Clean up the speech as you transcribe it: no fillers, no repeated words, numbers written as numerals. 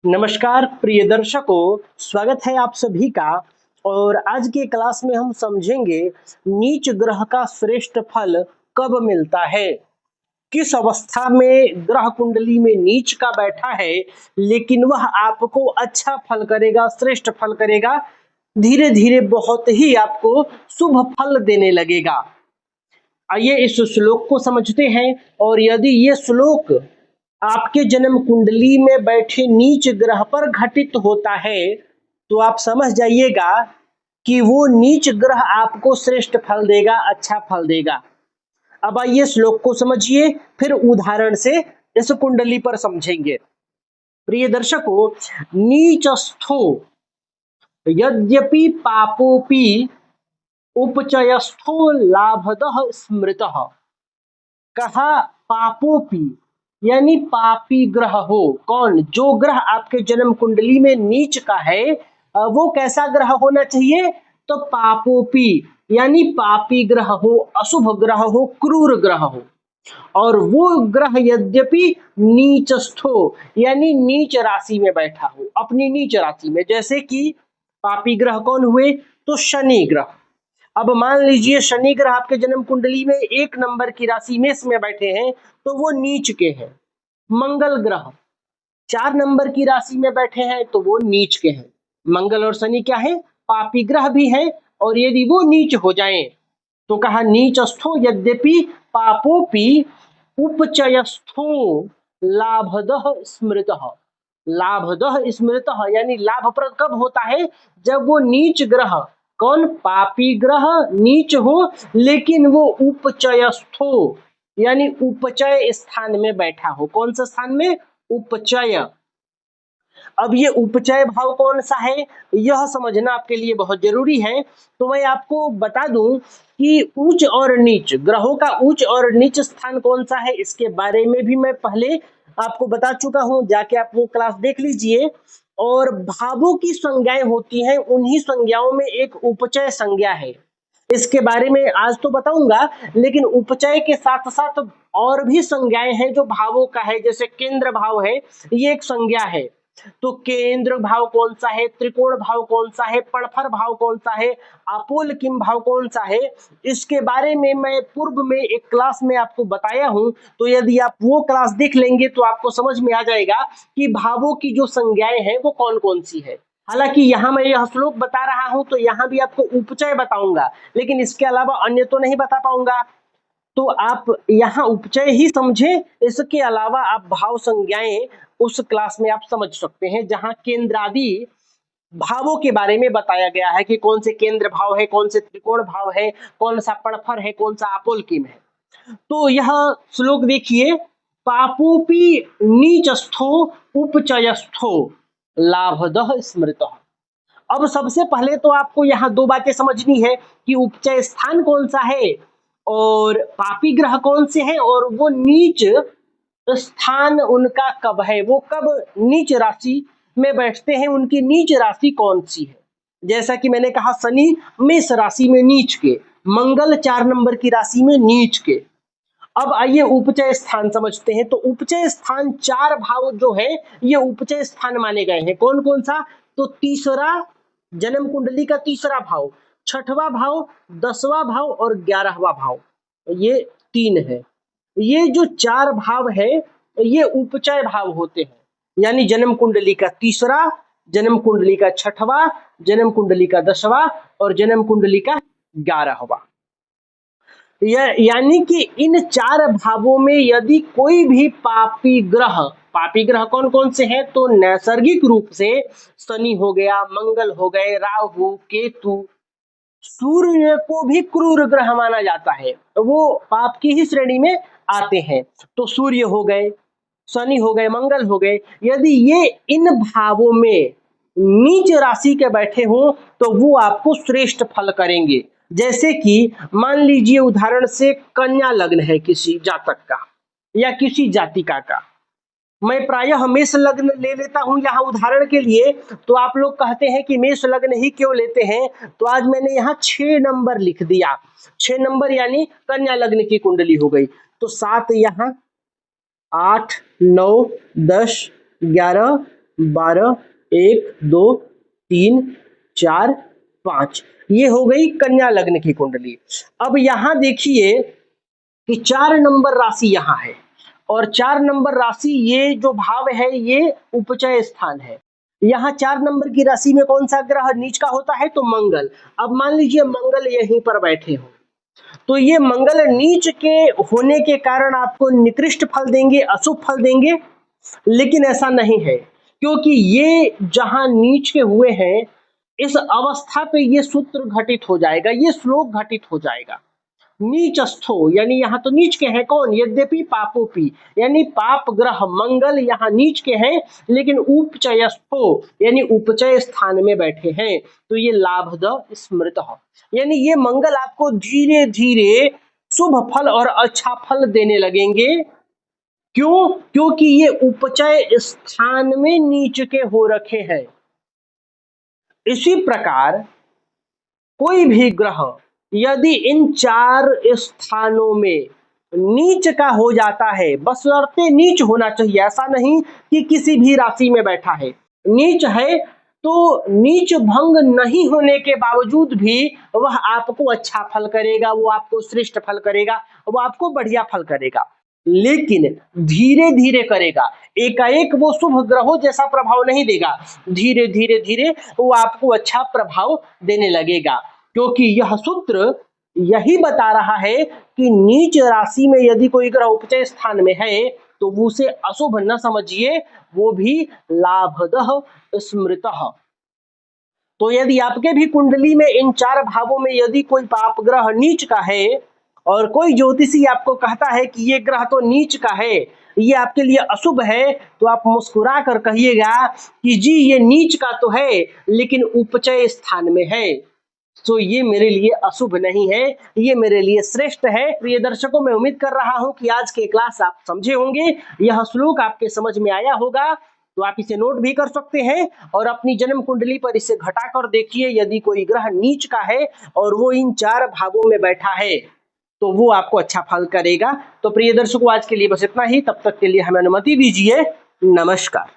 नमस्कार प्रिय दर्शकों, स्वागत है आप सभी का। और आज के क्लास में हम समझेंगे नीच ग्रह का श्रेष्ठ फल कब मिलता है। किस अवस्था में ग्रह कुंडली में नीच का बैठा है लेकिन वह आपको अच्छा फल करेगा, श्रेष्ठ फल करेगा, धीरे धीरे बहुत ही आपको शुभ फल देने लगेगा। आइए इस श्लोक को समझते हैं। और यदि ये श्लोक आपके जन्म कुंडली में बैठे नीच ग्रह पर घटित होता है तो आप समझ जाइएगा कि वो नीच ग्रह आपको श्रेष्ठ फल देगा, अच्छा फल देगा। अब आइए श्लोक को समझिए, फिर उदाहरण से इस कुंडली पर समझेंगे। प्रिय दर्शकों, नीचस्थो यद्यपि पापोपि उपचयस्थो लाभदः स्मृतः। कहा पापोपि यानी पापी ग्रह हो। कौन? जो ग्रह आपके जन्म कुंडली में नीच का है वो कैसा ग्रह होना चाहिए? तो पापोपी यानी पापी ग्रह हो, अशुभ ग्रह हो, क्रूर ग्रह हो। और वो ग्रह यद्यपि नीचस्थो यानी नीच राशि में बैठा हो, अपनी नीच राशि में। जैसे कि पापी ग्रह कौन हुए? तो शनि ग्रह। अब मान लीजिए शनि ग्रह आपके जन्म कुंडली में 1 नंबर की राशि मेष में बैठे हैं तो वो नीच के हैं। मंगल ग्रह 4 नंबर की राशि में बैठे हैं तो वो नीच के हैं। मंगल और शनि क्या है? पापी ग्रह भी है। और यदि वो नीच हो जाएं तो कहा नीचस्थो यद्यपि पापोपि उपचयस्थो लाभदः स्मृतः। लाभदः स्मृतः यानी लाभप्रद कब होता है? जब वो नीच ग्रह, कौन? पापी ग्रह नीच हो लेकिन वो उपचयस्थो यानी उपचय स्थान में बैठा हो। कौन सा स्थान में? उपचय। अब ये उपचय भाव कौन सा है यह समझना आपके लिए बहुत जरूरी है। तो मैं आपको बता दूं कि उच्च और नीच ग्रहों का उच्च और नीच स्थान कौन सा है इसके बारे में भी मैं पहले आपको बता चुका हूं। जाके आप वो क्लास देख लीजिए। और भावों की संज्ञाएं होती हैं, उन्हीं संज्ञाओं में एक उपचय संज्ञा है। इसके बारे में आज तो बताऊंगा, लेकिन उपचय के साथ साथ और भी संज्ञाएं हैं जो भावों का है। जैसे केंद्र भाव है, ये एक संज्ञा है। तो केंद्र भाव कौन सा है, त्रिकोण भाव कौन सा है, पड़फर भाव कौन सा है, आपोलकिम भाव कौन सा है, इसके बारे में मैं पूर्व में एक क्लास में आपको बताया हूं। तो यदि आप वो क्लास देख लेंगे तो आपको समझ में आ जाएगा कि भावों की जो संज्ञाएं हैं वो कौन कौन सी है। हालांकि यहाँ मैं यह श्लोक बता रहा हूं तो यहाँ भी आपको उपचय बताऊंगा, लेकिन इसके अलावा अन्य तो नहीं बता पाऊंगा। तो आप यहाँ उपचय ही समझे, इसके अलावा आप भाव संज्ञाएं उस क्लास में आप समझ सकते हैं जहां केंद्रादि भावों के बारे में बताया गया है कि कौन से केंद्र भाव है, कौन से त्रिकोण भाव है, कौन सा पड़फर है, कौन सा आपोलकिम है। तो यह श्लोक देखिए, पापोपि नीचस्थो उपचयस्थो लाभदः स्मृतः। अब सबसे पहले तो आपको यहाँ 2 बातें समझनी है कि उपचय स्थान कौन सा है और पापी ग्रह कौन से हैं, और वो नीच स्थान उनका कब है, वो कब नीच राशि में बैठते हैं, उनकी नीच राशि कौन सी है। जैसा कि मैंने कहा, शनि मेष राशि में नीच के, मंगल 4 नंबर की राशि में नीच के। अब आइए उपचय स्थान समझते हैं। तो उपचय स्थान 4 भाव जो है ये उपचय स्थान माने गए हैं। कौन कौन सा? तो तीसरा, जन्म कुंडली का तीसरा भाव, छठवां भाव, 10वां भाव और 11वां भाव, ये 3 है। ये जो 4 भाव है ये उपचय भाव होते हैं। यानी जन्म कुंडली का तीसरा, जन्म कुंडली का छठवां, जन्म कुंडली का 10वां और जन्म कुंडली का 11वां। यानी कि इन 4 भावों में यदि कोई भी पापी ग्रह कौन कौन से हैं? तो नैसर्गिक रूप से शनि हो गया, मंगल हो गए, राहु, केतु, सूर्य को भी क्रूर ग्रह माना जाता है, वो पाप की ही श्रेणी में आते हैं। तो सूर्य हो गए, शनि हो गए, मंगल हो गए, यदि ये इन भावों में नीच राशि के बैठे हों तो वो आपको श्रेष्ठ फल करेंगे। जैसे कि मान लीजिए उदाहरण से कन्या लग्न है किसी जातक का या किसी जातिका का। मैं प्रायः मेष लग्न ले लेता हूं यहाँ उदाहरण के लिए। तो आप लोग कहते हैं कि मेष लग्न ही क्यों लेते हैं, तो आज मैंने यहाँ 6 नंबर लिख दिया। 6 नंबर यानी कन्या लग्न की कुंडली हो गई। तो 7 यहाँ, 8, 9, 10, 11, 12, 1, 2, 3, 4, 5, ये हो गई कन्या लग्न की कुंडली। अब यहां देखिए कि 4 नंबर राशि यहाँ है और 4 नंबर राशि ये जो भाव है ये उपचय स्थान है। यहाँ 4 नंबर की राशि में कौन सा ग्रह नीच का होता है? तो मंगल। अब मान लीजिए मंगल यहीं पर बैठे हो, तो ये मंगल नीच के होने के कारण आपको निकृष्ट फल देंगे, अशुभ फल देंगे, लेकिन ऐसा नहीं है, क्योंकि ये जहां नीच के हुए हैं इस अवस्था पे ये सूत्र घटित हो जाएगा, ये श्लोक घटित हो जाएगा। नीचस्थो यानी यहाँ तो नीच के हैं कौन? यद्यपि पापोपी यानी पाप ग्रह मंगल यहाँ नीच के हैं, लेकिन उपचयस्थो यानी उपचय स्थान में बैठे हैं, तो ये लाभद स्मृत यानी ये मंगल आपको धीरे धीरे शुभ फल और अच्छा फल देने लगेंगे। क्यों? क्योंकि ये उपचय स्थान में नीच के हो रखे हैं। इसी प्रकार कोई भी ग्रह यदि इन 4 स्थानों में नीच का हो जाता है, बशर्ते नीच होना चाहिए, ऐसा नहीं कि किसी भी राशि में बैठा है, नीच है तो नीच भंग नहीं होने के बावजूद भी वह आपको अच्छा फल करेगा, वो आपको श्रेष्ठ फल करेगा, वो आपको बढ़िया फल करेगा, लेकिन धीरे धीरे करेगा। एकाएक वो शुभ ग्रहों जैसा प्रभाव नहीं देगा, धीरे धीरे धीरे वो आपको अच्छा प्रभाव देने लगेगा, क्योंकि यह सूत्र यही बता रहा है कि नीच राशि में यदि कोई ग्रह उपचय स्थान में है तो वो उसे अशुभ न समझिए, वो भी लाभदः स्मृतः। तो यदि आपके भी कुंडली में इन 4 भावों में यदि कोई पाप ग्रह नीच का है और कोई ज्योतिषी आपको कहता है कि ये ग्रह तो नीच का है, ये आपके लिए अशुभ है, तो आप मुस्कुरा कर कहिएगा कि जी ये नीच का तो है लेकिन उपचय स्थान में है, तो ये मेरे लिए अशुभ नहीं है, ये मेरे लिए श्रेष्ठ है। प्रिय दर्शकों, मैं उम्मीद कर रहा हूं कि आज के क्लास आप समझे होंगे, यह श्लोक आपके समझ में आया होगा, तो आप इसे नोट भी कर सकते हैं और अपनी जन्म कुंडली पर इसे घटा कर देखिए, यदि कोई ग्रह नीच का है और वो इन 4 भागों में बैठा है तो वो आपको अच्छा फल करेगा। तो प्रिय दर्शकों, आज के लिए बस इतना ही, तब तक के लिए हमें अनुमति दीजिए। नमस्कार।